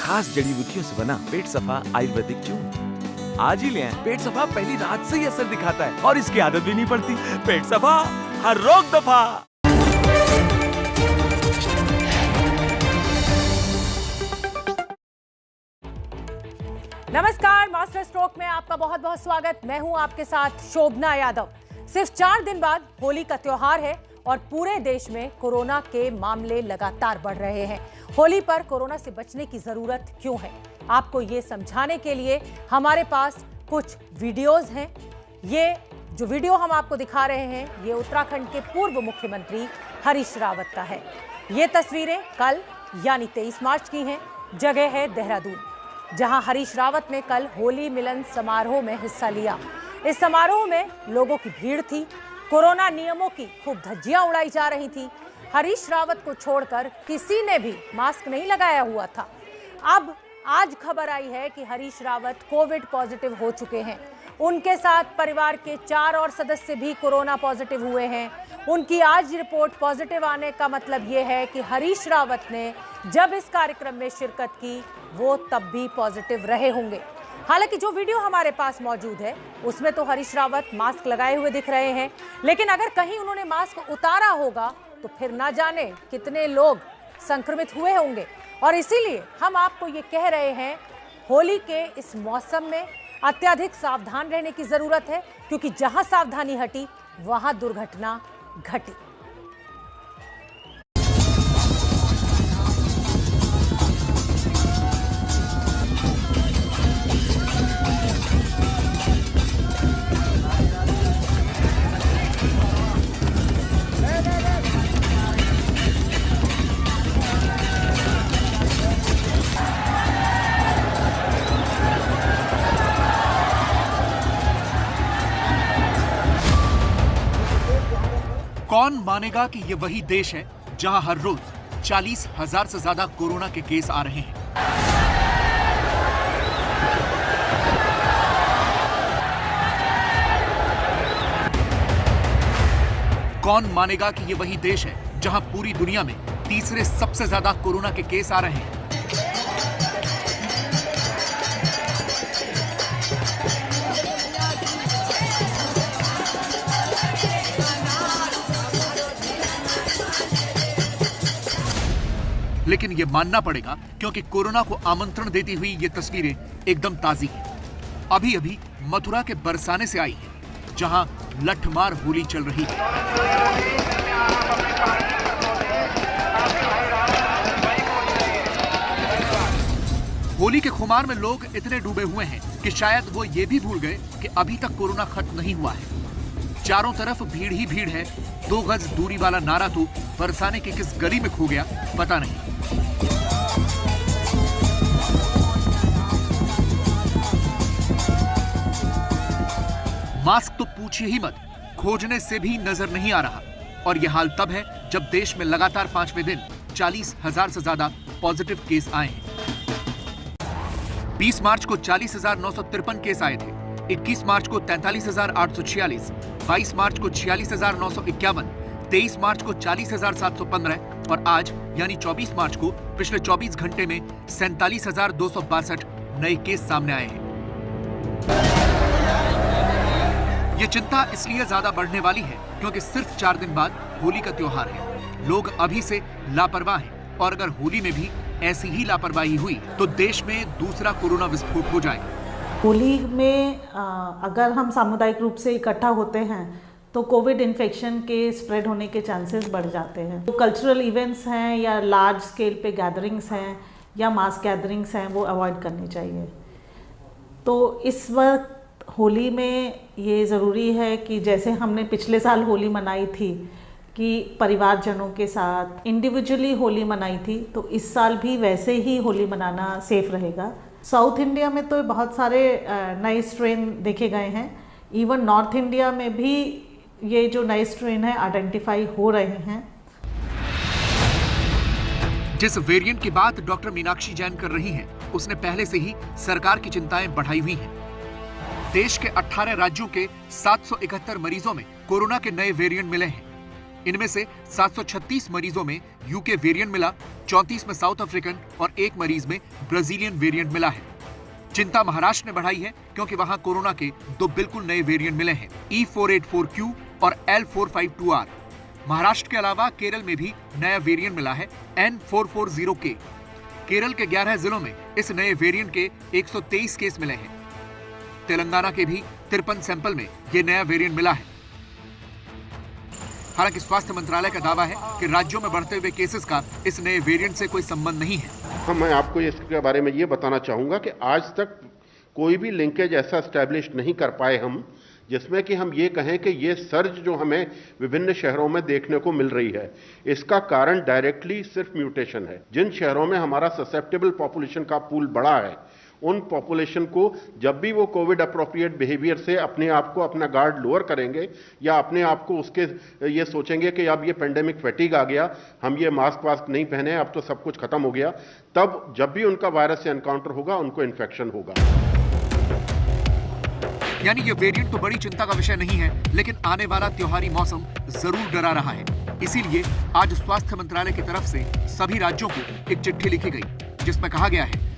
खास जड़ी बूटियों से बना पेट सफा आयुर्वेदिक चूर्ण। आज ही ले आएं। पेट सफा पहली रात से ही असर दिखाता है और इसकी आदत भी नहीं पड़ती। पेट सफा, हर रोग दफा। नमस्कार, मास्टर स्ट्रोक में आपका बहुत बहुत स्वागत। मैं हूं आपके साथ शोभना यादव। सिर्फ 4 दिन बाद होली का त्योहार है और पूरे देश में कोरोना के मामले लगातार बढ़ रहे हैं। होली पर कोरोना से बचने की जरूरत क्यों है, आपको ये समझाने के लिए हमारे पास कुछ वीडियोस हैं। ये जो वीडियो हम आपको दिखा रहे हैं, ये उत्तराखंड के पूर्व मुख्यमंत्री हरीश रावत का है। ये तस्वीरें कल यानी 23 मार्च की हैं। जगह है देहरादून, जहां हरीश रावत ने कल होली मिलन समारोह में हिस्सा लिया। इस समारोह में लोगों की भीड़ थी। कोरोना नियमों की खूब धज्जियां उड़ाई जा रही थी। हरीश रावत को छोड़कर किसी ने भी मास्क नहीं लगाया हुआ था। अब आज खबर आई है कि हरीश रावत कोविड पॉजिटिव हो चुके हैं। उनके साथ परिवार के 4 और सदस्य भी कोरोना पॉजिटिव हुए हैं। उनकी आज रिपोर्ट पॉजिटिव आने का मतलब ये है कि हरीश रावत ने जब इस कार्यक्रम में शिरकत की, वो तब भी पॉजिटिव रहे होंगे। हालांकि जो वीडियो हमारे पास मौजूद है उसमें तो हरीश रावत मास्क लगाए हुए दिख रहे हैं, लेकिन अगर कहीं उन्होंने मास्क उतारा होगा तो फिर ना जाने कितने लोग संक्रमित हुए होंगे। और इसीलिए हम आपको ये कह रहे हैं, होली के इस मौसम में अत्यधिक सावधान रहने की जरूरत है, क्योंकि जहां सावधानी हटी वहां दुर्घटना घटी। कौन मानेगा कि ये वही देश है जहां हर रोज 40,000 से ज्यादा कोरोना के केस आ रहे हैं। कौन मानेगा कि ये वही देश है जहां पूरी दुनिया में तीसरे सबसे ज्यादा कोरोना के केस आ रहे हैं। लेकिन ये मानना पड़ेगा, क्योंकि कोरोना को आमंत्रण देती हुई ये तस्वीरें एकदम ताजी हैं। अभी अभी मथुरा के बरसाने से आई है, जहां लठमार होली चल रही है। होली के खुमार में लोग इतने डूबे हुए हैं कि शायद वो ये भी भूल गए कि अभी तक कोरोना खत्म नहीं हुआ है। चारों तरफ भीड़ ही भीड़ है। 2 गज दूरी वाला नारा तो बरसाने की किस गली में खो गया पता नहीं। मास्क तो पूछिए ही मत, खोजने से भी नजर नहीं आ रहा। और यह हाल तब है जब देश में लगातार 5वें दिन 40,000 से ज्यादा पॉजिटिव केस आए हैं। 20 मार्च को 40,953 केस आए थे, 21 मार्च को 43,846, 22 मार्च को 46,951, 23 मार्च को 40,715 और आज यानी 24 मार्च को पिछले 24 घंटे में 47,262 नए केस सामने आए हैं। ये चिंता इसलिए ज्यादा बढ़ने वाली है क्योंकि सिर्फ 4 दिन बाद होली का त्योहार है। लोग अभी से लापरवाह हैं और अगर होली में भी ऐसी ही लापरवाही हुई तो देश में दूसरा कोरोना विस्फोट हो जाएगा। होली में अगर हम सामुदायिक रूप से इकट्ठा होते हैं तो कोविड इन्फेक्शन के स्प्रेड होने के चांसेस बढ़ जाते हैं। तो कल्चरल इवेंट्स हैं या लार्ज स्केल पे गैदरिंग्स हैं या मास गैदरिंग्स हैं, वो अवॉइड करनी चाहिए। तो इस वक्त होली में ये ज़रूरी है कि जैसे हमने पिछले साल होली मनाई थी कि परिवारजनों के साथ इंडिविजुअली होली मनाई थी, तो इस साल भी वैसे ही होली मनाना सेफ रहेगा। साउथ इंडिया में तो बहुत सारे नए स्ट्रेन देखे गए हैं। इवन नॉर्थ इंडिया में भी ये जो नए स्ट्रेन है आइडेंटिफाई हो रहे हैं। जिस वेरिएंट की बात डॉक्टर मीनाक्षी जैन कर रही हैं, उसने पहले से ही सरकार की चिंताएं बढ़ाई हुई हैं। देश के 18 राज्यों के 771 मरीजों में कोरोना के नए वेरिएंट मिले हैं। इनमें से 736 मरीजों में यूके वेरिएंट मिला, 34 में साउथ अफ्रीकन और 1 मरीज में ब्राजीलियन वेरिएंट मिला है। चिंता महाराष्ट्र ने बढ़ाई है क्योंकि वहां कोरोना के 2 बिल्कुल नए वेरिएंट मिले हैं, E484Q और L452R। महाराष्ट्र के अलावा केरल में भी नया वेरिएंट मिला है, N440K। केरल के 11 जिलों में इस नए वेरिएंट के 123 केस मिले हैं। तेलंगाना के भी 53 सैंपल में यह नया वेरिएंट मिला है। हालांकि स्वास्थ्य मंत्रालय का दावा है कि राज्यों में बढ़ते हुए केसेस का इस नए वेरिएंट से कोई संबंध नहीं है। मैं आपको इसके बारे में ये बताना चाहूंगा कि आज तक कोई भी लिंकेज ऐसा एस्टैब्लिश नहीं कर पाए हम, जिसमें कि हम ये कहें कि ये सर्ज जो हमें विभिन्न शहरों में देखने को मिल रही है, इसका कारण डायरेक्टली सिर्फ म्यूटेशन है। जिन शहरों में हमारा ससेप्टेबल पॉपुलेशन का पूल बड़ा है, उन पॉपुलेशन को जब भी वो कोविड अप्रोप्रिएट बिहेवियर से अपने आप को अपना गार्ड लोअर करेंगे या अपने आप को उसके ये सोचेंगे कि अब ये पेंडेमिक फैटिग आ गया, हम ये मास्क वास्क नहीं पहने, अब तो सब कुछ खत्म हो गया, तब जब भी उनका वायरस से एनकाउंटर होगा उनको इन्फेक्शन होगा। यानी ये वेरिएंट तो बड़ी चिंता का विषय नहीं है, लेकिन आने वाला त्योहारी मौसम जरूर डरा रहा है। इसीलिए आज स्वास्थ्य मंत्रालय की तरफ से सभी राज्यों को एक चिट्ठी लिखी गई, जिसमें कहा गया है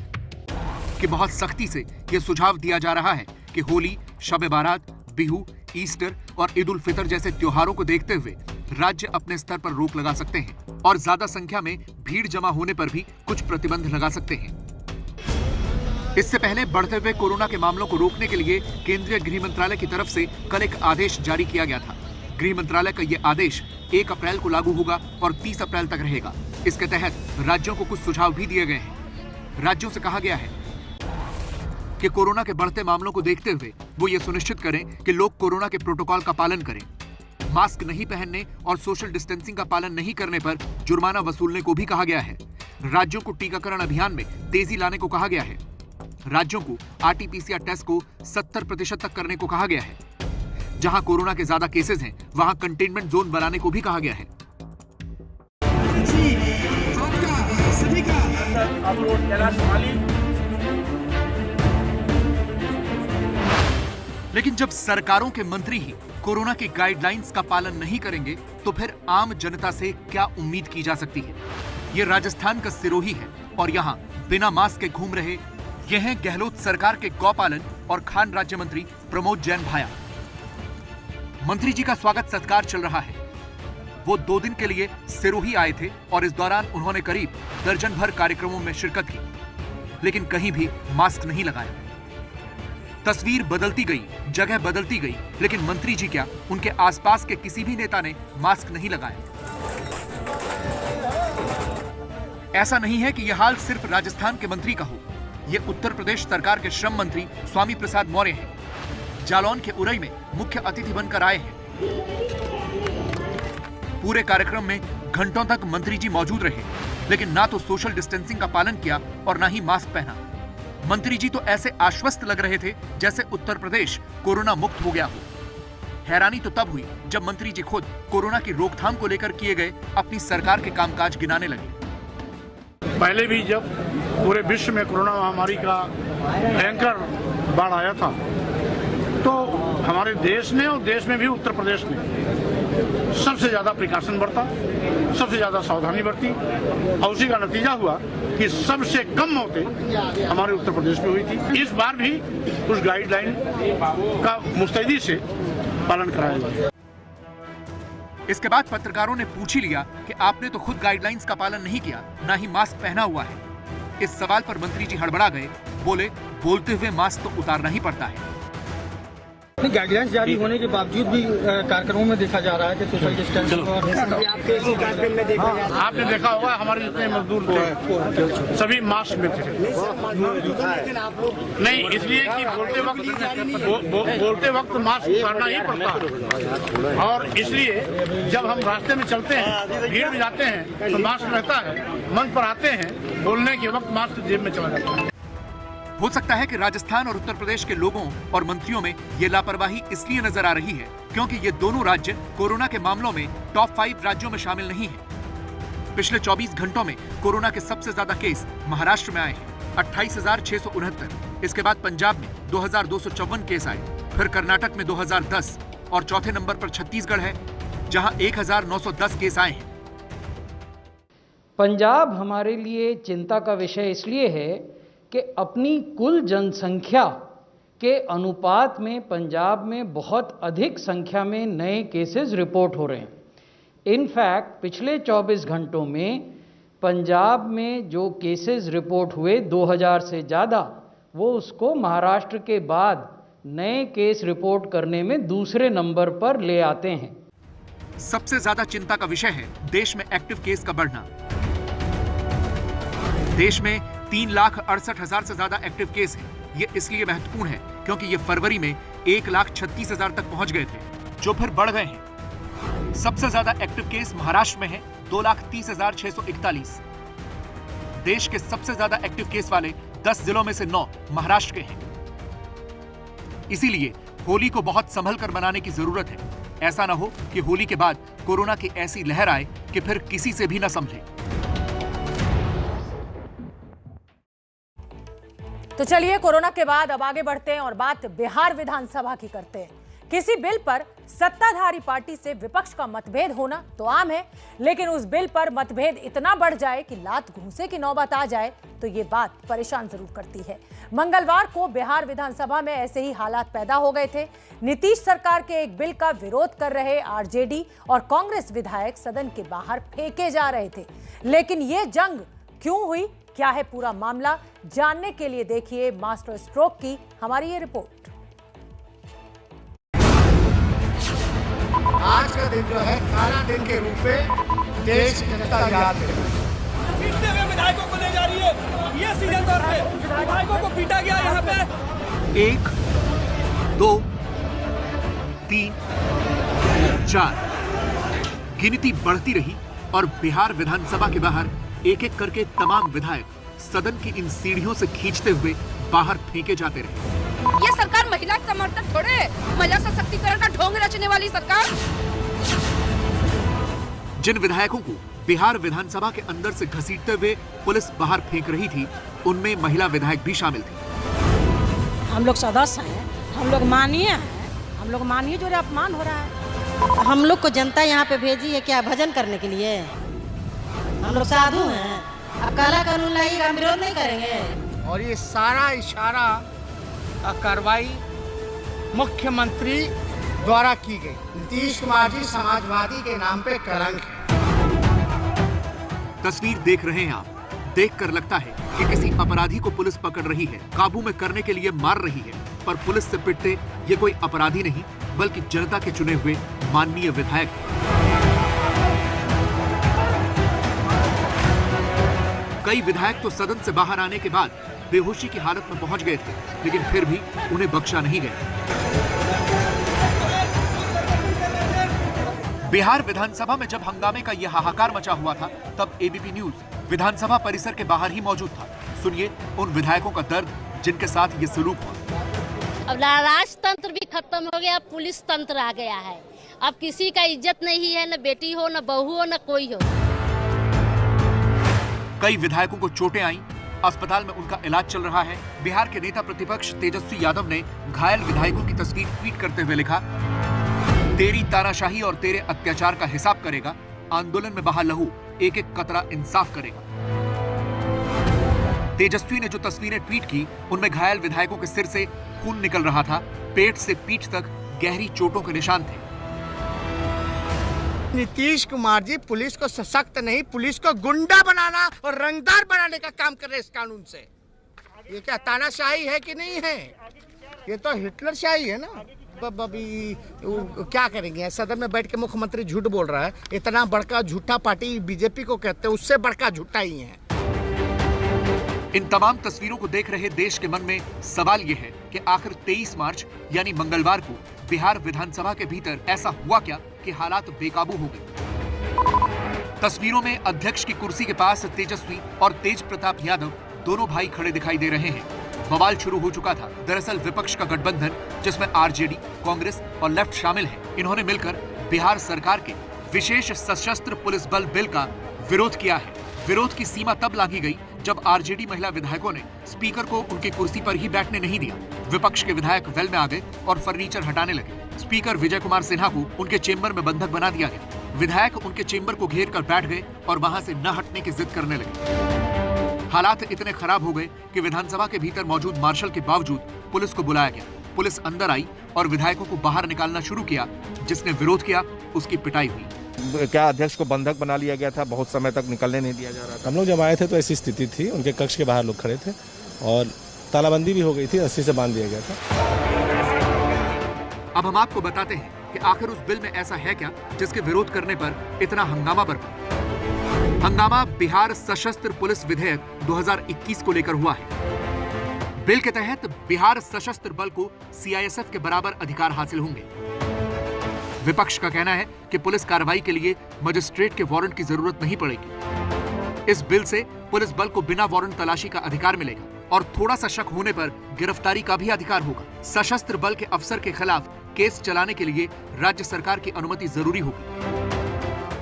कि बहुत सख्ती से यह सुझाव दिया जा रहा है कि होली, शब-ए बारात, बिहू, ईस्टर और ईद उल फितर जैसे त्योहारों को देखते हुए राज्य अपने स्तर पर रोक लगा सकते हैं और ज्यादा संख्या में भीड़ जमा होने पर भी कुछ प्रतिबंध लगा सकते हैं। इससे पहले बढ़ते हुए कोरोना के मामलों को रोकने के लिए केंद्रीय गृह मंत्रालय की तरफ से कल एक आदेश जारी किया गया था। गृह मंत्रालय का यह आदेश 1 अप्रैल को लागू होगा और 30 अप्रैल तक रहेगा। इसके तहत राज्यों को कुछ सुझाव भी दिए गए हैं। राज्यों से कहा गया है कि कोरोना के बढ़ते मामलों को देखते हुए वो ये सुनिश्चित करें कि लोग कोरोना के प्रोटोकॉल का पालन करें। मास्क नहीं पहनने और सोशल डिस्टेंसिंग का पालन नहीं करने पर जुर्माना वसूलने को भी कहा गया है। राज्यों को टीकाकरण अभियान में तेजी लाने को कहा गया है। राज्यों को RT-PCR टेस्ट को 70% तक करने को कहा गया है। जहां कोरोना के ज्यादा केसेस हैं, वहां कंटेनमेंट जोन बनाने को भी कहा गया है। लेकिन जब सरकारों के मंत्री ही कोरोना की गाइडलाइंस का पालन नहीं करेंगे, तो फिर आम जनता से क्या उम्मीद की जा सकती है। ये राजस्थान का सिरोही है और यहाँ बिना मास्क के घूम रहे ये हैं गहलोत सरकार के गौपालन और खान राज्य मंत्री प्रमोद जैन भाया। मंत्री जी का स्वागत सत्कार चल रहा है। वो 2 दिन के लिए सिरोही आए थे और इस दौरान उन्होंने करीब दर्जन भर कार्यक्रमों में शिरकत की, लेकिन कहीं भी मास्क नहीं लगाया। तस्वीर बदलती गई, जगह बदलती गई, लेकिन मंत्री जी क्या, उनके आसपास के किसी भी नेता ने मास्क नहीं लगाया। ऐसा नहीं है कि यह हाल सिर्फ राजस्थान के मंत्री का हो। यह उत्तर प्रदेश सरकार के श्रम मंत्री स्वामी प्रसाद मौर्य हैं। जालौन के उरई में मुख्य अतिथि बनकर आए हैं। पूरे कार्यक्रम में घंटों तक मंत्री जी मौजूद रहे, लेकिन ना तो सोशल डिस्टेंसिंग का पालन किया और ना ही मास्क पहना। मंत्री जी तो ऐसे आश्वस्त लग रहे थे जैसे उत्तर प्रदेश कोरोना मुक्त हो गया हो। हैरानी तो तब हुई जब मंत्री जी खुद कोरोना की रोकथाम को लेकर किए गए अपनी सरकार के कामकाज गिनाने लगे। पहले भी जब पूरे विश्व में कोरोना महामारी का भयंकर बाढ़ आया था, तो हमारे देश ने और देश में भी उत्तर प्रदेश ने सबसे ज्यादा प्रिकॉशन बरता, सबसे ज्यादा सावधानी बरती और उसी का नतीजा हुआ कि सबसे कम मौतें हमारे उत्तर प्रदेश में हुई थी। इस बार भी उस गाइडलाइन का मुस्तैदी से पालन कराया गया। इसके बाद पत्रकारों ने पूछ ही लिया कि आपने तो खुद गाइडलाइंस का पालन नहीं किया, ना ही मास्क पहना हुआ है। इस सवाल पर मंत्री जी हड़बड़ा गए, बोले बोलते हुए मास्क तो उतारना ही पड़ता है। गाइडलाइंस जारी होने के बावजूद भी कार्यक्रमों में देखा जा रहा है कि सोशल डिस्टेंसिंग आपने देखा होगा हमारे जितने मजदूर थे सभी मास्क में थे। नहीं, इसलिए कि बोलते वक्त मास्क उतारना ही पड़ता है और इसलिए जब हम रास्ते में चलते हैं, भीड़ में जाते हैं तो मास्क रहता है, मंच पर आते हैं बोलने के वक्त मास्क जेब में चला जाता है। हो सकता है कि राजस्थान और उत्तर प्रदेश के लोगों और मंत्रियों में ये लापरवाही इसलिए नजर आ रही है क्योंकि ये दोनों राज्य कोरोना के मामलों में टॉप 5 राज्यों में शामिल नहीं हैं। पिछले 24 घंटों में कोरोना के सबसे ज्यादा केस महाराष्ट्र में आए हैं, 28,669। इसके बाद पंजाब में 2,254 केस आए, फिर कर्नाटक में 2010 और चौथे नंबर पर छत्तीसगढ़ है। जहां 1910 केस आए हैं। पंजाब हमारे लिए चिंता का विषय इसलिए है कि अपनी कुल जनसंख्या के अनुपात में पंजाब में बहुत अधिक संख्या में नए केसेस रिपोर्ट हो रहे हैं। इनफैक्ट पिछले 24 घंटों में पंजाब में जो केसेस रिपोर्ट हुए 2000 से ज़्यादा, वो उसको महाराष्ट्र के बाद नए केस रिपोर्ट करने में दूसरे नंबर पर ले आते हैं। सबसे ज्यादा चिंता का विषय है देश में एक्टिव केस का बढ़ना। देश में 3,68,000 से ज्यादा एक्टिव केस हैं। ये इसलिए महत्वपूर्ण है क्योंकि ये फरवरी में 1,36,000 तक पहुंच गए थे, जो फिर बढ़ गए हैं। सबसे ज्यादा एक्टिव केस महाराष्ट्र में है 2,30,641। देश के सबसे ज्यादा एक्टिव केस वाले 10 जिलों में से 9 महाराष्ट्र के हैं। इसीलिए होली को बहुत संभल कर मनाने की जरूरत है। ऐसा ना हो कि होली के बाद कोरोना की ऐसी लहर आए कि फिर किसी से भी ना संभले। तो चलिए कोरोना के बाद अब आगे बढ़ते हैं और बात बिहार विधानसभा की करते हैं। किसी बिल पर सत्ताधारी पार्टी से विपक्ष का मतभेद होना तो आम है, लेकिन उस बिल पर मतभेद इतना बढ़ जाए कि लात घूंसे की नौबत आ जाए तो ये बात परेशान जरूर करती है। मंगलवार को बिहार विधानसभा में ऐसे ही हालात पैदा हो गए थे। नीतीश सरकार के एक बिल का विरोध कर रहे आरजेडी और कांग्रेस विधायक सदन के बाहर फेंके जा रहे थे। लेकिन ये जंग क्यों हुई, क्या है पूरा मामला, जानने के लिए देखिए मास्टर स्ट्रोक की हमारी ये रिपोर्ट। आज का दिन जो है काला दिन के रूप में देश जनता याद करेगी। पीटते हुए विधायकों को ले जा रही है, ये सीधे तौर पे विधायकों को पीटा गया यहाँ पे। 1, 2, 3, 4 गिनती बढ़ती रही और बिहार विधानसभा के बाहर एक एक करके तमाम विधायक सदन की इन सीढ़ियों से खींचते हुए बाहर फेंके जाते रहे। ये सरकार महिला समर्थक थोड़े, महिला सशक्तिकरण का ढोंग रचने वाली सरकार। जिन विधायकों को बिहार विधानसभा के अंदर से घसीटते हुए पुलिस बाहर फेंक रही थी, उनमें महिला विधायक भी शामिल थे। हम लोग सदस्य हैं, हम लोग माननीय हैं, हम लोग माननीय जो अपमान हो रहा है। हम लोग को जनता यहाँ पे भेजी है क्या, भजन करने के लिए? हम लोग साधु हैं, अब काला कानून लाइएगा, हम विरोध नहीं करेंगे। और ये सारा इशारा कार्रवाई मुख्यमंत्री द्वारा की गई। नीतीश कुमार जी समाजवादी के नाम पे कलंक है। तस्वीर देख रहे हैं आप, देखकर लगता है कि किसी अपराधी को पुलिस पकड़ रही है, काबू में करने के लिए मार रही है, पर पुलिस से पिटते ये कोई अपराधी नहीं बल्कि जनता के चुने हुए माननीय विधायक हैं। कई विधायक तो सदन से बाहर आने के बाद बेहोशी की हालत में पहुंच गए थे, लेकिन फिर भी उन्हें बख्शा नहीं गया। बिहार विधानसभा में जब हंगामे का यह हाहाकार मचा हुआ था, तब एबीपी न्यूज विधानसभा परिसर के बाहर ही मौजूद था। सुनिए उन विधायकों का दर्द जिनके साथ ये सलूक हुआ। अब राजतंत्र भी खत्म हो गया, पुलिस तंत्र आ गया है। अब किसी का इज्जत नहीं है, न बेटी हो, न बहू हो, न कोई हो। कई विधायकों को चोटें आईं, अस्पताल में उनका इलाज चल रहा है। बिहार के नेता प्रतिपक्ष तेजस्वी यादव ने घायल विधायकों की तस्वीर ट्वीट करते हुए लिखा, तेरी तानाशाही और तेरे अत्याचार का हिसाब करेगा, आंदोलन में बहा लहू एक एक कतरा इंसाफ करेगा। तेजस्वी ने जो तस्वीरें ट्वीट की, उनमें घायल विधायकों के सिर से खून निकल रहा था, पेट से पीठ तक गहरी चोटों के निशान थे। नीतीश कुमार जी पुलिस को सशक्त नहीं, पुलिस को गुंडा बनाना और रंगदार बनाने का काम कर रहे इस कानून से। ये क्या तानाशाही है कि नहीं है? ये तो हिटलरशाही है ना। अभी क्या करेंगे? सदन में बैठ के मुख्यमंत्री झूठ बोल रहा है। इतना बड़का झूठा पार्टी बीजेपी को कहते हैं, उससे बड़का झूठा ही है। इन तमाम तस्वीरों को देख रहे देश के मन में सवाल यह है कि आखिर 23 मार्च यानी मंगलवार को बिहार विधानसभा के भीतर ऐसा हुआ क्या कि हालात बेकाबू हो गए। तस्वीरों में अध्यक्ष की कुर्सी के पास तेजस्वी और तेज प्रताप यादव दोनों भाई खड़े दिखाई दे रहे हैं। बवाल शुरू हो चुका था। दरअसल विपक्ष का गठबंधन, जिसमें आरजेडी, कांग्रेस और लेफ्ट शामिल है, इन्होंने मिलकर बिहार सरकार के विशेष सशस्त्र पुलिस बल बिल का विरोध किया है। विरोध की सीमा तब लांघी गई जब आरजेडी महिला विधायकों ने स्पीकर को उनकी कुर्सी पर ही बैठने नहीं दिया। विपक्ष के विधायक वेल में आ गए और फर्नीचर हटाने लगे। स्पीकर विजय कुमार सिन्हा को उनके चेंबर में बंधक बना दिया गया। विधायक उनके चेंबर को घेर कर बैठ गए और वहां से न हटने की जिद करने लगे। हालात इतने खराब हो गए कि विधानसभा के भीतर मौजूद मार्शल के बावजूद पुलिस को बुलाया गया। पुलिस अंदर आई और विधायकों को बाहर निकालना शुरू किया। जिसने विरोध किया उसकी पिटाई हुई। क्या अध्यक्ष को बंधक बना लिया गया था? बहुत समय तक निकलने नहीं दिया जा रहा था। हम लोग जब आए थे तो ऐसी स्थिति थी, उनके कक्ष के बाहर लोग खड़े थे और तालाबंदी भी हो गई थी, रस्सी से बांध दिया गया था। अब हम आपको बताते हैं कि आखिर उस बिल में ऐसा है क्या जिसके विरोध करने पर इतना हंगामा बरपा। हंगामा बिहार सशस्त्र पुलिस विधेयक 2021 को लेकर हुआ है। बिल के तहत बिहार सशस्त्र बल को सीआईएसएफ के बराबर अधिकार हासिल होंगे। विपक्ष का कहना है कि पुलिस कार्रवाई के लिए मजिस्ट्रेट के वारंट की जरूरत नहीं पड़ेगी। इस बिल से पुलिस बल को बिना वारंट तलाशी का अधिकार मिलेगा और थोड़ा सा शक होने पर गिरफ्तारी का भी अधिकार होगा। सशस्त्र बल के अफसर के खिलाफ केस चलाने के लिए राज्य सरकार की अनुमति जरूरी होगी।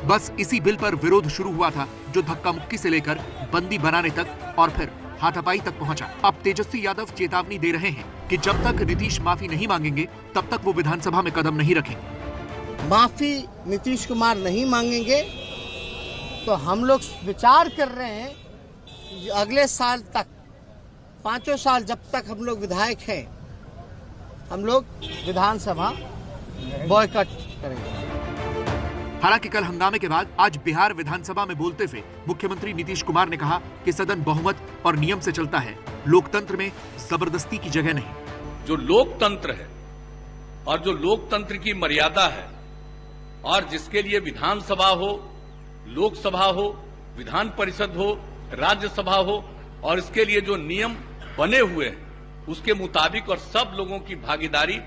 बस इसी बिल पर विरोध शुरू हुआ था, जो धक्का मुक्की से लेकर बंदी बनाने तक और फिर हाथापाई तक पहुंचा। अब तेजस्वी यादव चेतावनी दे रहे हैं कि जब तक नीतीश माफी नहीं मांगेंगे तब तक वो विधानसभा में कदम नहीं रखेंगे। माफी नीतीश कुमार नहीं मांगेंगे तो हम लोग विचार कर रहे हैं अगले साल तक, 5 साल जब तक हम लोग विधायक हैं, हम लोग विधानसभा बॉयकॉट करेंगे। हालांकि कल हंगामे के बाद आज बिहार विधानसभा में बोलते हुए मुख्यमंत्री नीतीश कुमार ने कहा कि सदन बहुमत और नियम से चलता है, लोकतंत्र में जबरदस्ती की जगह नहीं। जो लोकतंत्र है और जो लोकतंत्र की मर्यादा है और जिसके लिए विधानसभा हो, लोकसभा हो, विधान परिषद हो, राज्यसभा हो और इसके लिए जो नियम बने हुए हैं उसके मुताबिक और सब लोगों की भागीदारी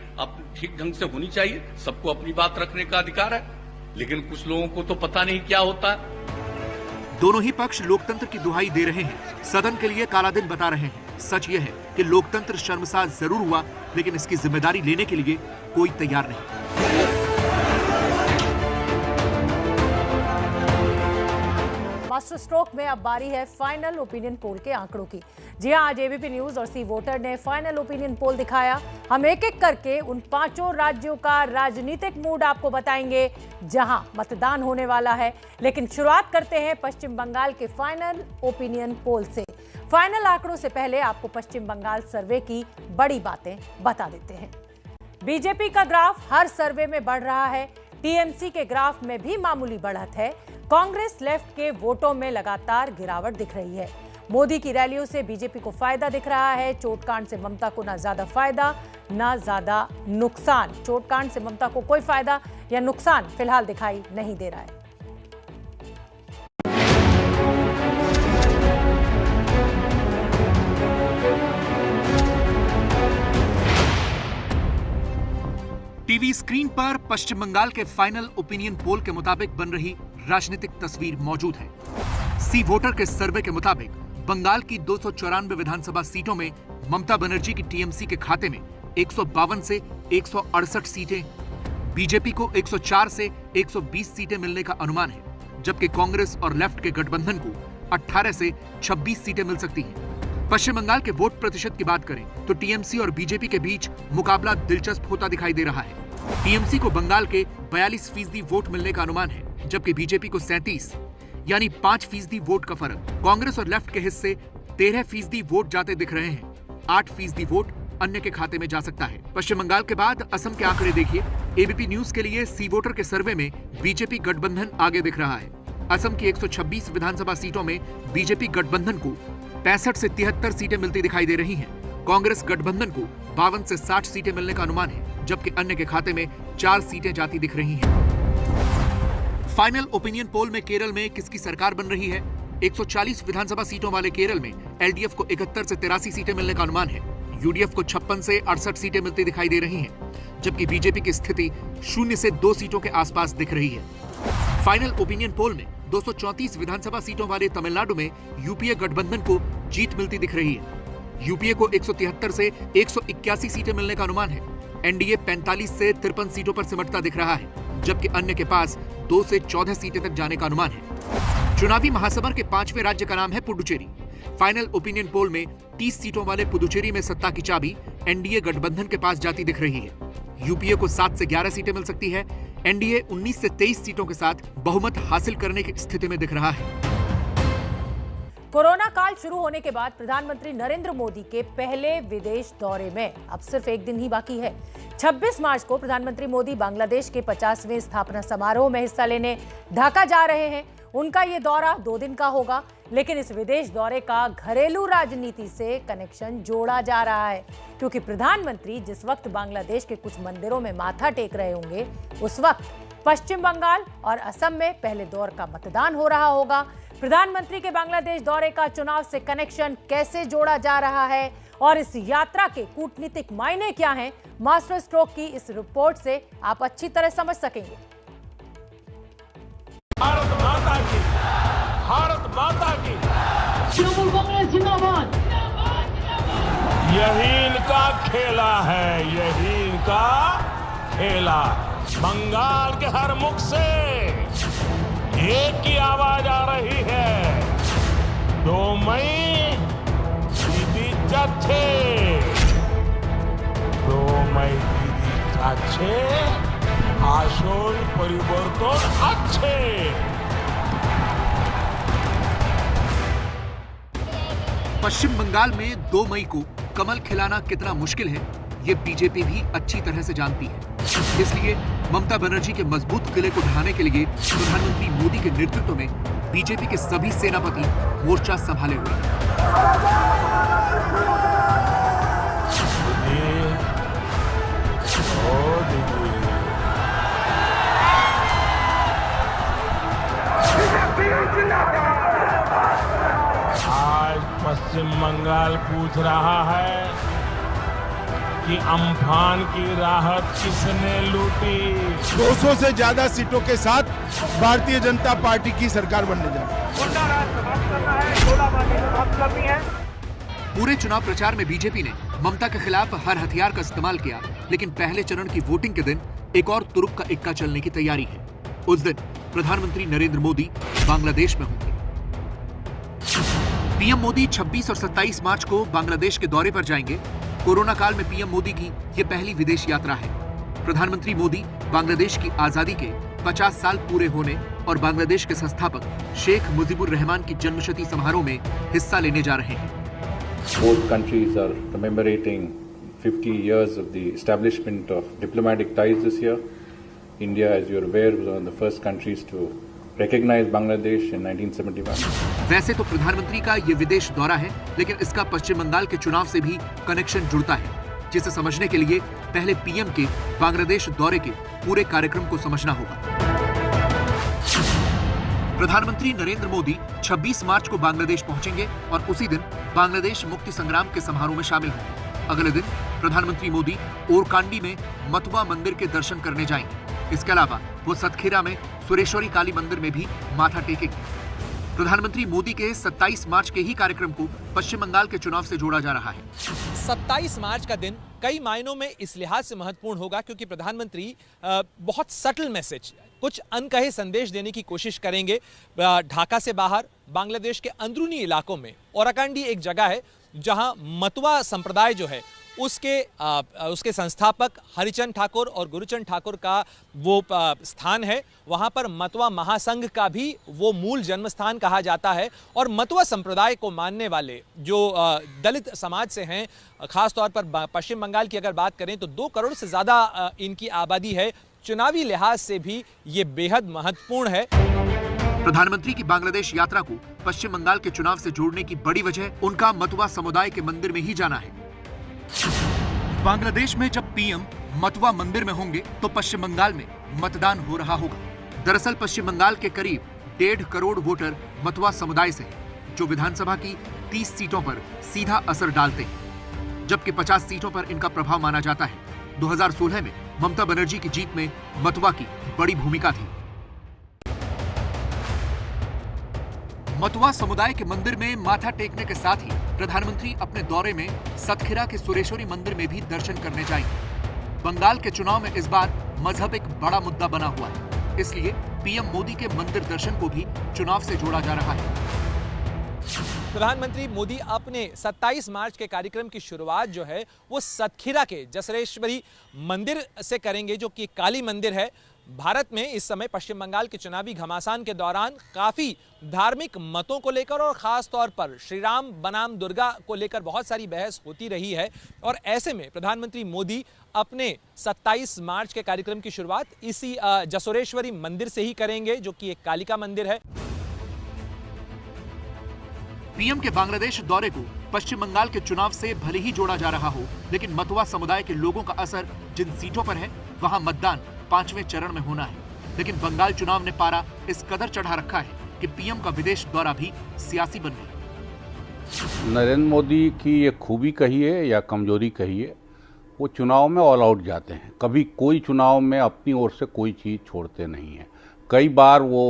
ठीक ढंग से होनी चाहिए। सबको अपनी बात रखने का अधिकार है, लेकिन कुछ लोगों को तो पता नहीं क्या होता है। दोनों ही पक्ष लोकतंत्र की दुहाई दे रहे हैं, सदन के लिए काला दिन बता रहे हैं। सच यह है कि लोकतंत्र शर्मसार जरूर हुआ, लेकिन इसकी जिम्मेदारी लेने के लिए कोई तैयार नहीं। मास्टर स्ट्रोक में अब बारी है फाइनल ओपिनियन पोल के आंकड़ों की। जी हां, आज एबीपी न्यूज और सी वोटर ने फाइनल ओपिनियन पोल दिखाया। हम एक एक करके उन 5 राज्यों का राजनीतिक मूड आपको बताएंगे जहां मतदान होने वाला है। लेकिन शुरुआत करते हैं पश्चिम बंगाल के फाइनल ओपिनियन पोल से। फाइनल आंकड़ों से पहले आपको पश्चिम बंगाल सर्वे की बड़ी बातें बता देते हैं। बीजेपी का ग्राफ हर सर्वे में बढ़ रहा है। टीएमसी के ग्राफ में भी मामूली बढ़त है। कांग्रेस लेफ्ट के वोटों में लगातार गिरावट दिख रही है। मोदी की रैलियों से बीजेपी को फायदा दिख रहा है। चोटकांड से ममता को ना ज्यादा फायदा ना ज्यादा नुकसान। चोटकांड से ममता को कोई फायदा या नुकसान फिलहाल दिखाई नहीं दे रहा है। टीवी स्क्रीन पर पश्चिम बंगाल के फाइनल ओपिनियन पोल के मुताबिक बन रही राजनीतिक तस्वीर मौजूद है। सी वोटर के सर्वे के मुताबिक बंगाल की 294 विधानसभा सीटों में ममता बनर्जी की टीएमसी के खाते में 152 से 168 सीटें, बीजेपी को 104 से 120 सीटें मिलने का अनुमान है, जबकि कांग्रेस और लेफ्ट के गठबंधन को 18 से 26 सीटें मिल सकती हैं। पश्चिम बंगाल के वोट प्रतिशत की बात करें तो टीएमसी और बीजेपी के बीच मुकाबला दिलचस्प होता दिखाई दे रहा है। टीएमसी को बंगाल के 42% वोट मिलने का अनुमान है, जबकि बीजेपी को 37, यानी 5% वोट का फर्क। कांग्रेस और लेफ्ट के हिस्से 13% वोट जाते दिख रहे हैं। 8% वोट अन्य के खाते में जा सकता है। पश्चिम बंगाल के बाद असम के आंकड़े देखिए। एबीपी न्यूज के लिए सी वोटर के सर्वे में बीजेपी गठबंधन आगे दिख रहा है। असम की 126 विधानसभा सीटों में बीजेपी गठबंधन को 65 से 73 सीटें मिलती दिखाई दे रही हैं। कांग्रेस गठबंधन को 52 से 60 सीटें मिलने का अनुमान है, जबकि अन्य के खाते में 4 सीटें जाती दिख रही हैं। फाइनल ओपिनियन पोल में केरल में किसकी सरकार बन रही है? 140 विधानसभा सीटों वाले केरल में एलडीएफ को 71 से 83 सीटें मिलने का अनुमान है। यूडीएफ को 56 से 68 सीटें मिलती दिखाई दे रही हैं, जबकि बीजेपी की स्थिति 0 से 2 सीटों के आसपास दिख रही है। फाइनल ओपिनियन पोल में 234 विधानसभा सीटों वाले तमिलनाडु में यूपीए गठबंधन को जीत मिलती दिख रही है। यूपीए को 173 से 181 सीटें मिलने का अनुमान है। एनडीए 45 से 53 सीटों पर सिमटता दिख रहा है, जबकि अन्य के पास 2 से 14 सीटें तक जाने का अनुमान है। चुनावी महासमर के 5वें राज्य का नाम है पुडुचेरी। फाइनल ओपिनियन पोल में 30 सीटों वाले पुडुचेरी में सत्ता की चाबी एनडीए गठबंधन के पास जाती दिख रही है। यूपीए को 7 से 11 सीटें मिल सकती है। एनडीए 19 से 23 सीटों के साथ बहुमत हासिल करने की स्थिति में दिख रहा है। कोरोना काल शुरू होने के बाद प्रधानमंत्री नरेंद्र मोदी के पहले विदेश दौरे में अब सिर्फ एक दिन ही बाकी है। 26 मार्च को प्रधानमंत्री मोदी बांग्लादेश के 50वें स्थापना समारोह में हिस्सा लेने ढाका जा रहे हैं। उनका ये दौरा 2 दिन का होगा, लेकिन इस विदेश दौरे का घरेलू राजनीति से कनेक्शन जोड़ा जा रहा है, क्योंकि प्रधानमंत्री जिस वक्त बांग्लादेश के कुछ मंदिरों में माथा टेक रहे होंगे, उस वक्त पश्चिम बंगाल और असम में पहले दौर का मतदान हो रहा होगा। प्रधानमंत्री के बांग्लादेश दौरे का चुनाव से कनेक्शन कैसे जोड़ा जा रहा है और इस यात्रा के कूटनीतिक मायने क्या हैं, मास्टर स्ट्रोक की इस रिपोर्ट से आप अच्छी तरह समझ सकेंगे। भारत माता की, भारत माता की, तृणमूल कांग्रेस जिंदाबाद। यही इनका खेला है, यही इनका खेला। बंगाल के हर मुख से एक ही आवाज आ रही है, 2 मई दीदी जाच्छे, 2 मई दीदी जाच्छे, আসল পরিবর্তন আছে। पश्चिम बंगाल में 2 मई को कमल खिलाना कितना मुश्किल है, ये बीजेपी भी अच्छी तरह से जानती है। इसलिए ममता बनर्जी के मजबूत किले को ढहाने के लिए प्रधानमंत्री मोदी के नेतृत्व में बीजेपी के सभी सेनापति मोर्चा संभाले हुए हैं। आज पश्चिम बंगाल पूछ रहा है कि अम्फान की राहत किसने लूटी। 200 से ज्यादा सीटों के साथ भारतीय जनता पार्टी की सरकार बनने जा रही है। पूरे चुनाव प्रचार में बीजेपी ने ममता के खिलाफ हर हथियार का इस्तेमाल किया, लेकिन पहले चरण की वोटिंग के दिन एक और तुरुप का इक्का चलने की तैयारी है। उस दिन प्रधानमंत्री नरेंद्र मोदी बांग्लादेश में होंगे। पीएम मोदी 26 और 27 मार्च को बांग्लादेश के दौरे पर जाएंगे। कोरोना काल में पीएम मोदी की ये पहली विदेश यात्रा है। प्रधानमंत्री मोदी बांग्लादेश की आजादी के 50 साल पूरे होने और बांग्लादेश के संस्थापक शेख मुजीबुर रहमान की जन्मशती समारोह में हिस्सा लेने जा रहे हैं। Both countries are commemorating 50 years of the establishment of diplomatic ties this year. India, as you're aware, was one of the first countries to recognize Bangladesh in 1971. वैसे तो प्रधानमंत्री का ये विदेश दौरा है, लेकिन इसका पश्चिम बंगाल के चुनाव से भी कनेक्शन जुड़ता है, जिसे समझने के लिए पहले पीएम के बांग्लादेश दौरे के पूरे कार्यक्रम को समझना होगा। प्रधानमंत्री नरेंद्र मोदी 26 मार्च को बांग्लादेश पहुंचेंगे और उसी दिन बांग्लादेश मुक्ति संग्राम के समारोह में शामिल होंगे। अगले दिन प्रधानमंत्री मोदी ओरकांडी में मतवा मंदिर के दर्शन करने जाएंगे। इसके अलावा वो सतखीरा में सुरेश्वरी काली मंदिर में भी माथा टेकेंगे। प्रधानमंत्री मोदी के 27 मार्च के ही कार्यक्रम को पश्चिम बंगाल के चुनाव से जोड़ा जा रहा है। 27 मार्च का दिन कई मायनों में इस लिहाज से महत्वपूर्ण होगा क्योंकि प्रधानमंत्री बहुत सटल मैसेज, कुछ अनकहे संदेश देने की कोशिश करेंगे। ढाका से बाहर बांग्लादेश के अंदरूनी इलाकों में ओराकांडी एक जगह है जहां मतवा संप्रदाय जो है उसके संस्थापक हरिचंद ठाकुर और गुरुचंद ठाकुर का वो स्थान है। वहाँ पर मतवा महासंघ का भी वो मूल जन्म स्थान कहा जाता है और मतवा संप्रदाय को मानने वाले जो दलित समाज से हैं, खास तौर पर पश्चिम बंगाल की अगर बात करें तो 2 करोड़ से ज़्यादा इनकी आबादी है। चुनावी लिहाज से भी ये बेहद महत्वपूर्ण है। प्रधानमंत्री की बांग्लादेश यात्रा को पश्चिम बंगाल के चुनाव से जोड़ने की बड़ी वजह उनका मतवा समुदाय के मंदिर में ही जाना है। बांग्लादेश में जब पीएम मतवा मंदिर में होंगे तो पश्चिम बंगाल में मतदान हो रहा होगा। दरअसल पश्चिम बंगाल के करीब 1.5 करोड़ वोटर मतवा समुदाय से हैं, जो विधानसभा की 30 सीटों पर सीधा असर डालते हैं, जबकि 50 सीटों पर इनका प्रभाव माना जाता है। 2016 में ममता बनर्जी की जीत में मतवा की बड़ी भूमिका थी। मतवा समुदाय के मंदिर में माथा टेकने के साथ ही प्रधानमंत्री अपने दौरे में सतखीरा के सुरेश्वरी मंदिर में भी दर्शन करने जाएंगे। बंगाल के चुनाव में इस बार मजहब एक बड़ा मुद्दा बना हुआ है, इसलिए पीएम मोदी के मंदिर दर्शन को भी चुनाव से जोड़ा जा रहा है। प्रधानमंत्री मोदी अपने 27 मार्च के कार्यक्रम की शुरुआत जो है वो सतखीरा के जसरेश्वरी मंदिर से करेंगे, जो कि काली मंदिर है। भारत में इस समय पश्चिम बंगाल के चुनावी घमासान के दौरान काफ़ी धार्मिक मतों को लेकर और ख़ास तौर पर श्री राम बनाम दुर्गा को लेकर बहुत सारी बहस होती रही है। और ऐसे में प्रधानमंत्री मोदी अपने 27 मार्च के कार्यक्रम की शुरुआत इसी जसोरेश्वरी मंदिर से ही करेंगे, जो कि एक कालिका मंदिर है। पीएम के बांग्लादेश दौरे को पश्चिम बंगाल के चुनाव से भले ही जोड़ा जा रहा हो, लेकिन मतुआ समुदाय के लोगों का असर जिन सीटों पर है वहां मतदान 5वें चरण में होना है। लेकिन बंगाल चुनाव ने पारा इस कदर चढ़ा रखा है कि पीएम का विदेश दौरा भी सियासी बन गया। नरेंद्र मोदी की ये खूबी कहिए या कमजोरी कहिए, वो चुनाव में ऑल आउट जाते हैं। कभी कोई चुनाव में अपनी ओर से कोई चीज़ छोड़ते नहीं हैं। कई बार वो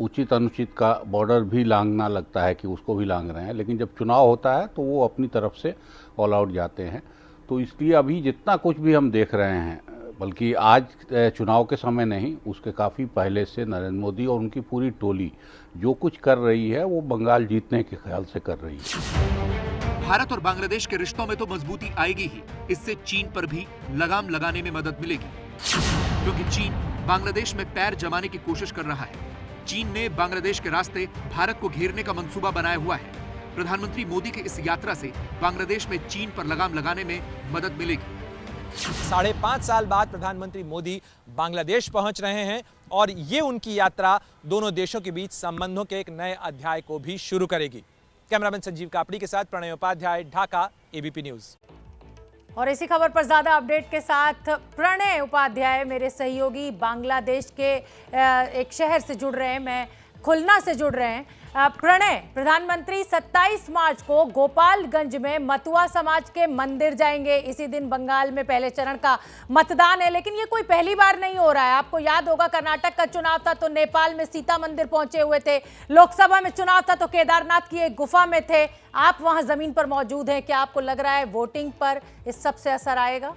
उचित अनुचित का बॉर्डर भी लांघना लगता है कि उसको भी लांघ रहे हैं, लेकिन जब चुनाव होता है तो वो अपनी तरफ से ऑल आउट जाते हैं। तो इसलिए अभी जितना कुछ भी हम देख रहे हैं, बल्कि आज चुनाव के समय नहीं, उसके काफ़ी पहले से नरेंद्र मोदी और उनकी पूरी टोली जो कुछ कर रही है वो बंगाल जीतने के ख्याल से कर रही है। भारत और बांग्लादेश के रिश्तों में तो मजबूती आएगी ही, इससे चीन पर भी लगाम लगाने में मदद मिलेगी, क्योंकि चीन बांग्लादेश में पैर जमाने की कोशिश कर रहा है। चीन ने बांग्लादेश के रास्ते भारत को घेरने का मंसूबा बनाया हुआ है। प्रधानमंत्री मोदी की इस यात्रा से बांग्लादेश में चीन पर लगाम लगाने में मदद मिलेगी। 5.5 साल बाद प्रधानमंत्री मोदी बांग्लादेश पहुंच रहे हैं और ये उनकी यात्रा दोनों देशों के बीच संबंधों के एक नए अध्याय को भी शुरू करेगी। कैमरामैन संजीव कापड़ी के साथ प्रणय उपाध्याय, ढाका, एबीपी न्यूज। और इसी खबर पर ज्यादा अपडेट के साथ प्रणय उपाध्याय मेरे सहयोगी बांग्लादेश के एक शहर से जुड़ रहे हैं, मैं खुलना से जुड़ रहे हैं। प्रणय, प्रधानमंत्री 27 मार्च को गोपालगंज में मतुआ समाज के मंदिर जाएंगे। इसी दिन बंगाल में पहले चरण का मतदान है, लेकिन ये कोई पहली बार नहीं हो रहा है। आपको याद होगा कर्नाटक का चुनाव था तो नेपाल में सीता मंदिर पहुंचे हुए थे, लोकसभा में चुनाव था तो केदारनाथ की एक गुफा में थे। आप वहां जमीन पर मौजूद हैं, क्या आपको लग रहा है वोटिंग पर इस सब से असर आएगा?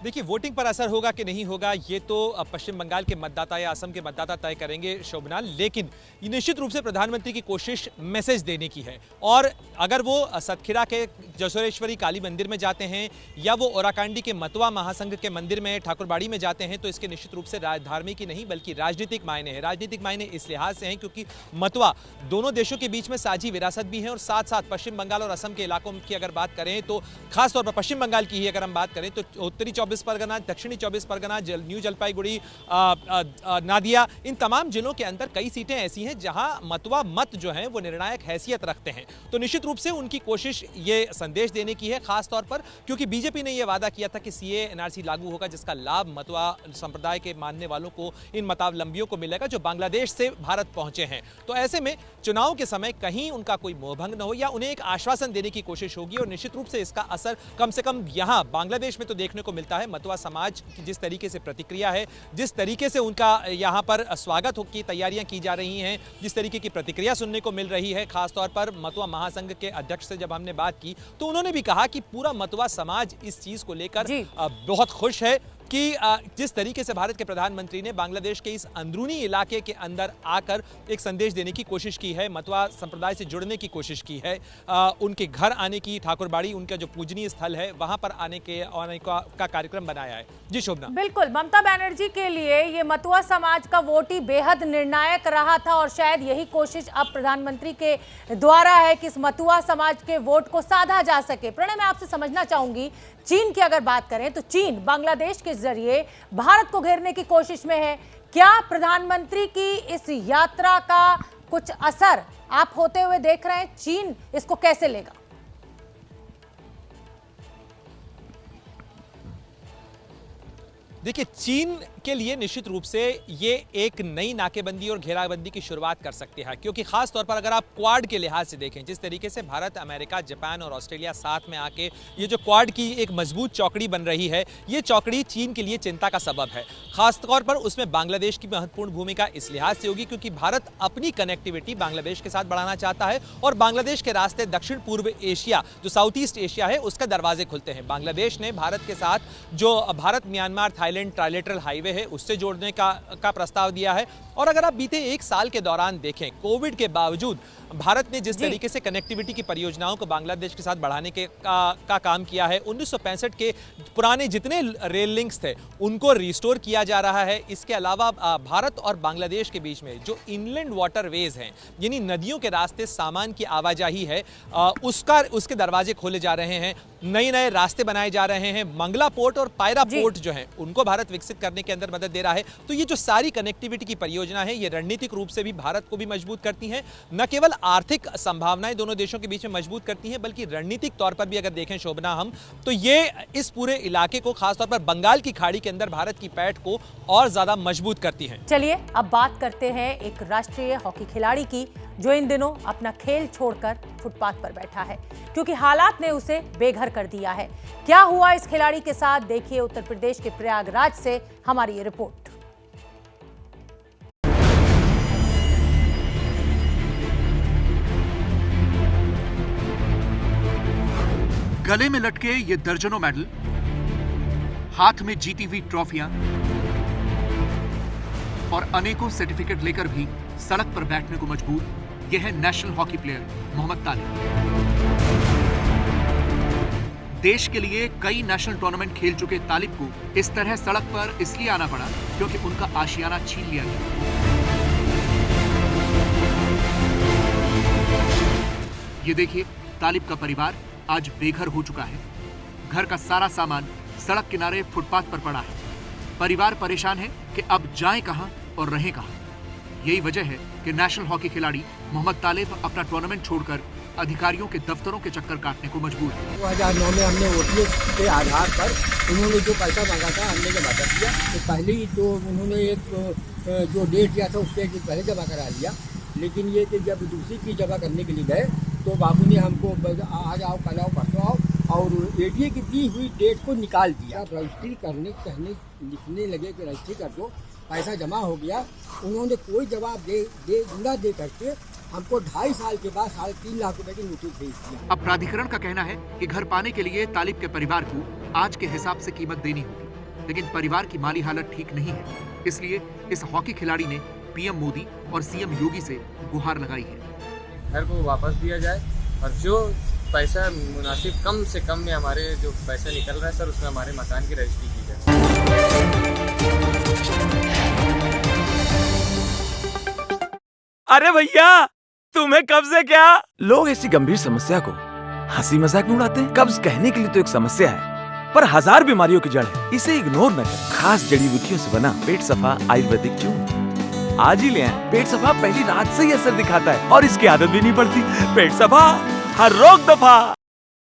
देखिए, वोटिंग पर असर होगा कि नहीं होगा ये तो पश्चिम बंगाल के मतदाता या असम के मतदाता तय करेंगे शोभना, लेकिन निश्चित रूप से प्रधानमंत्री की कोशिश मैसेज देने की है। और अगर वो सतखीरा के जसोरेश्वरी काली मंदिर में जाते हैं या वो ओराकांडी के मतुआ महासंघ के मंदिर में ठाकुरबाड़ी में जाते हैं तो इसके निश्चित रूप से धार्मिक ही नहीं बल्कि राजनीतिक मायने हैं। राजनीतिक मायने इस लिहाज से हैं क्योंकि मतुआ दोनों देशों के बीच में साझी विरासत भी है और साथ साथ पश्चिम बंगाल और असम के इलाकों की अगर बात करें तो खासतौर पर पश्चिम बंगाल की ही अगर हम बात करें तो उत्तरी 24 परगना, दक्षिणी 24 परगना, न्यू जलपाईगुड़ी, नादिया, इन तमाम जिलों के अंदर कई सीटें ऐसी हैं जहां मतुआ मत जो हैं वो निर्णायक हैसियत रखते हैं। तो निश्चित रूप से उनकी कोशिश ये संदेश देने की है, खास तौर पर क्योंकि बीजेपी ने यह वादा किया था कि सीए एनआरसी लागू होगा जिसका लाभ मतुआ संप्रदाय के मानने वालों को, इन मतावलंबियों को मिलेगा जो बांग्लादेश से भारत पहुंचे हैं। तो ऐसे में चुनाव के समय कहीं उनका कोई मोहभंग न हो या उन्हें एक आश्वासन देने की कोशिश होगी और निश्चित रूप से इसका असर कम से कम यहां बांग्लादेश में तो देखने को मिलता है। मतुआ समाज की जिस तरीके से प्रतिक्रिया है, जिस तरीके से उनका यहां पर स्वागत की तैयारियां की जा रही हैं, जिस तरीके की प्रतिक्रिया सुनने को मिल रही है, खासतौर पर मतुआ महासंघ के अध्यक्ष से जब हमने बात की तो उन्होंने भी कहा कि पूरा मतुआ समाज इस चीज को लेकर बहुत खुश है कि जिस तरीके से भारत के प्रधानमंत्री ने बांग्लादेश के इस अंदरूनी इलाके के अंदर आकर एक संदेश देने की कोशिश की है, मतुआ संप्रदाय से जुड़ने की कोशिश की है, उनके घर आने की, ठाकुरबाड़ी उनका जो पूजनीय स्थल है वहां पर आने का कार्यक्रम बनाया है। जी शोभना। बिल्कुल, ममता बनर्जी के लिए ये मतुआ समाज का वोट ही बेहद निर्णायक रहा था और शायद यही कोशिश अब प्रधानमंत्री के द्वारा है कि इस मतुआ समाज के वोट को साधा जा सके। प्रणय, मैं आपसे समझना चाहूंगी, चीन की अगर बात करें तो चीन बांग्लादेश के जरिए भारत को घेरने की कोशिश में है। क्या प्रधानमंत्री की इस यात्रा का कुछ असर आप होते हुए देख रहे हैं? चीन इसको कैसे लेगा? देखिए, चीन के लिए निश्चित रूप से ये एक नई नाकेबंदी और घेराबंदी की शुरुआत कर सकते हैं क्योंकि खास तौर पर अगर आप क्वाड के लिहाज से देखें, जिस तरीके से भारत, अमेरिका, जापान और ऑस्ट्रेलिया साथ में आके ये जो क्वाड की एक मजबूत चौकड़ी बन रही है, ये चौकड़ी चीन के लिए चिंता का सबब है। खास तौर पर उसमें बांग्लादेश की महत्वपूर्ण भूमिका इस लिहाज से होगी क्योंकि भारत अपनी कनेक्टिविटी बांग्लादेश के साथ बढ़ाना चाहता है और बांग्लादेश के रास्ते दक्षिण पूर्व एशिया, जो साउथ ईस्ट एशिया है, उसका दरवाजे खुलते हैं। बांग्लादेश ने भारत के साथ जो Bharat Myanmar Thailand trilateral highway है उससे जोड़ने का प्रस्ताव दिया है और अगर आप बीते एक साल के दौरान देखें, कोविड के बावजूद भारत ने जिस तरीके से कनेक्टिविटी की परियोजनाओं को बांग्लादेश के साथ बढ़ाने का काम किया है, 1965 के पुराने जितने रेल लिंक्स थे उनको रिस्टोर किया जा रहा है। इसके अलावा भारत और बांग्लादेश के बीच में जो इनलैंड वाटरवेज हैं, यानी नदियों के रास्ते सामान की आवाजाही है, उसके दरवाजे खोले जा रहे हैं, नए रास्ते बनाए जा रहे हैं। मंगला पोर्ट और पायरा पोर्ट जो हैं उनको भारत विकसित करने के अंदर मदद दे रहा है। तो ये जो सारी कनेक्टिविटी की परियोजना है, ये रणनीतिक रूप से भी भारत को भी मजबूत करती हैं, न केवल आर्थिक संभावनाएं दोनों देशों के बीच में मजबूत करती हैं, बल्कि रणनीतिक तौर पर भी अगर देखें शोभना हम, तो ये इस पूरे इलाके को, खासतौर पर बंगाल की खाड़ी के अंदर भारत की पैठ को और ज्यादा मजबूत करती हैं। चलिए अब बात करते हैं एक राष्ट्रीय हॉकी खिलाड़ी की, जो इन दिनों अपना खेल छोड़कर फुटपाथ पर बैठा है क्योंकि हालात ने उसे बेघर कर दिया है। क्या हुआ इस खिलाड़ी के साथ, देखिए उत्तर प्रदेश के प्रयागराज से हमारी ये रिपोर्ट। गले में लटके ये दर्जनों मेडल, हाथ में जीती हुई ट्रॉफियां और अनेकों सर्टिफिकेट लेकर भी सड़क पर बैठने को मजबूर, यह है नेशनल हॉकी प्लेयर मोहम्मद तालिब। देश के लिए कई नेशनल टूर्नामेंट खेल चुके तालिब को इस तरह सड़क पर इसलिए आना पड़ा क्योंकि उनका आशियाना छीन लिया गया। ये देखिए, तालिब का परिवार आज बेघर हो चुका है। घर का सारा सामान सड़क किनारे फुटपाथ पर पड़ा है। परिवार परेशान है कि अब जाएं कहां और रहें कहां। यही वजह है कि नेशनल हॉकी खिलाड़ी मोहम्मद तालिब अपना टूर्नामेंट छोड़कर अधिकारियों के दफ्तरों के चक्कर काटने को मजबूर है। 2009 में हमने ओटीएस के आधार पर उन्होंने जो पैसा मांगा था हमने जमा कर दिया। तो पहले ही तो उन्होंने एक जो डेट दिया था उससे पहले जमा करा लिया, लेकिन ये कि जब दूसरी की जमा करने के लिए गए तो बाबू ने हमको आज आओ, कल आओ, परसों आओ, और एडीए की दी हुई डेट को निकाल दिया। रजिस्ट्री कहने लिखने लगे कि रजिस्ट्री कर दो, पैसा जमा हो गया। उन्होंने कोई जवाब न दे करके हमको 2.5 साल के बाद 3.5 लाख रुपए की नोटिस भेज दिया। अब प्राधिकरण का कहना है कि घर पाने के लिए तालिब के परिवार को आज के हिसाब से कीमत देनी होगी, लेकिन परिवार की माली हालत ठीक नहीं है। इसलिए इस हॉकी खिलाड़ी ने पीएम मोदी और सीएम योगी से गुहार लगाई है। घर को वापस दिया जाए और जो पैसा मुनासिब कम से कम में हमारे जो पैसा निकल रहा है सर, उसमें हमारे मकान की रजिस्ट्री की जाए। अरे भैया, तुम्हें कब्ज है क्या? लोग ऐसी गंभीर समस्या को हंसी मजाक में उड़ाते हैं। कब्ज कहने के लिए तो एक समस्या है, पर 1000 बीमारियों की जड़ है। इसे इग्नोर न करें। खास जड़ी बूटियों से बना पेट सफा आयुर्वेदिक च्यून आज ही ले आएं। पेट सफा पहली रात से ही असर दिखाता है और इसकी आदत भी नहीं पड़ती। पेट सफा, हर रोग दफा।